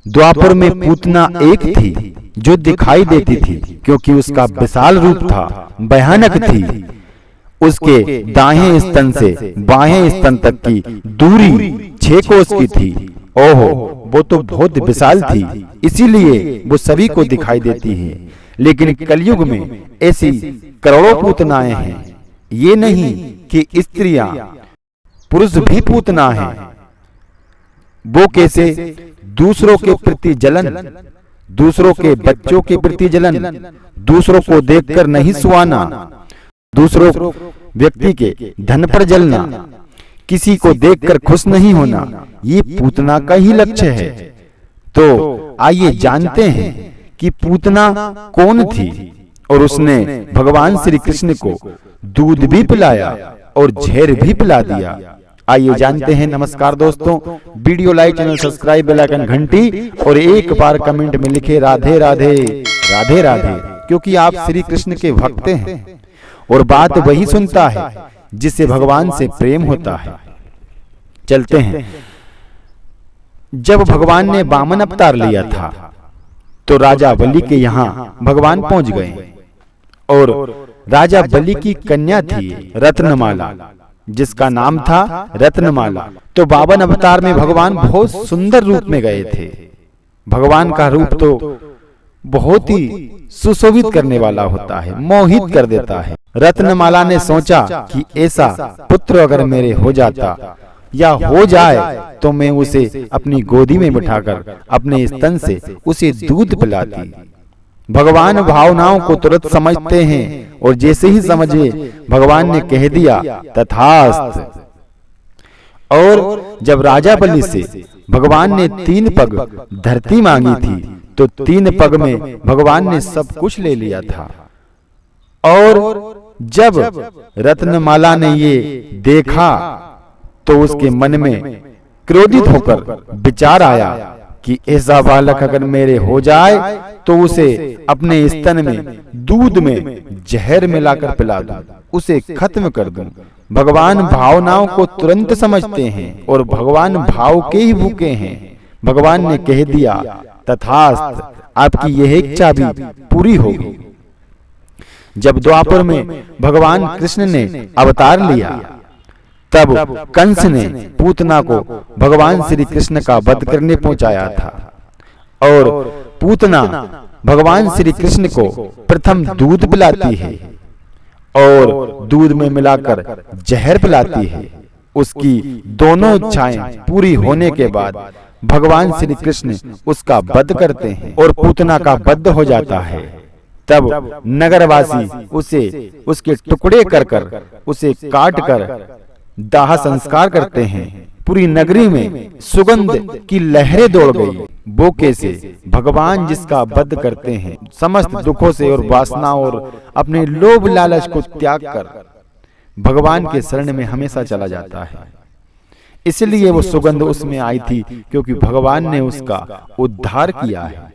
द्वापर में पूतना एक थी जो दिखाई देती थी, क्योंकि उसका विशाल रूप था, भयानक थी। उसके दाहिने स्तन से बाएं स्तन तक की दूरी 6 कोस की थी। ओहो, वो तो बहुत विशाल थी, इसीलिए वो सभी को दिखाई देती है। लेकिन कलयुग में ऐसी करोड़ों पूतनाएं हैं। ये नहीं कि स्त्रियां, पुरुष भी पूतना हैं। वो कैसे? दूसरों के प्रति जलन, दूसरों के बच्चों के प्रति जलन, दूसरों को देखकर नहीं सुहाना, दूसरों व्यक्ति के धन पर जलना, किसी को देखकर खुश नहीं होना, ये पूतना का ही लक्ष्य है। तो आइए जानते हैं कि पूतना कौन थी और उसने भगवान श्री कृष्ण को दूध भी पिलाया और जहर भी पिला दिया। आइए जानते हैं। नमस्कार दोस्तों, video like, channel subscribe, bell icon घंटी और एक बार कमेंट में लिखे राधे राधे राधे राधे, क्योंकि आप श्री कृष्ण के भक्त हैं और बात वही सुनता है जिससे भगवान से प्रेम होता है। चलते हैं। जब भगवान ने वामन अवतार लिया था तो राजा बलि के यहाँ भगवान पहुंच गए और राजा बलि की कन्या थी रत्नमाला, जिसका नाम था रत्नमाला। तो वामन अवतार में भगवान बहुत सुंदर रूप में गए थे। भगवान का रूप तो बहुत ही सुशोभित करने वाला होता है, मोहित कर देता है। रत्नमाला ने सोचा कि ऐसा पुत्र अगर मेरे हो जाता या हो जाए तो मैं उसे अपनी गोदी में बिठाकर अपने स्तन से उसे दूध पिलाती। भगवान भावनाओं को तुरंत समझते हैं और जैसे ही समझे भगवान ने कह दिया तथास्तु। और जब राजा बलि से भगवान ने 3 पग धरती मांगी थी तो 3 पग में भगवान ने सब कुछ ले लिया था। और जब रत्नमाला ने ये देखा तो उसके मन में क्रोधित होकर विचार आया कि ऐसा बालक अगर मेरे हो जाए तो उसे अपने स्तन में दूध में जहर मिलाकर पिला दूं, उसे खत्म कर दूं। भगवान भावनाओं को तुरंत समझते हैं और भगवान भाव के ही भूखे हैं। भगवान ने कह दिया तथास्तु, आपकी यह इच्छा भी पूरी होगी। जब द्वापर में भगवान कृष्ण ने अवतार लिया तब कंस ने पूतना को भगवान श्री कृष्ण का वध करने पहुंचाया था और पूतना भगवान श्री कृष्ण को प्रथम दूध पिलाती है और दूध में मिलाकर जहर पिलाती है। उसकी दोनों इच्छाएं पूरी होने के बाद भगवान श्री कृष्ण उसका वध करते हैं और पूतना का वध हो जाता है। तब नगरवासी उसे उसके टुकड़े कर उसे काट कर दाह संस्कार करते हैं। पूरी नगरी में सुगंध की लहरें दौड़ गई। वो कैसे? भगवान जिसका वध करते हैं समस्त दुखों से और वासना और अपने लोभ लालच को त्याग कर भगवान के शरण में हमेशा चला जाता है। इसलिए वो सुगंध उसमें आई थी, क्योंकि भगवान ने उसका उद्धार किया है।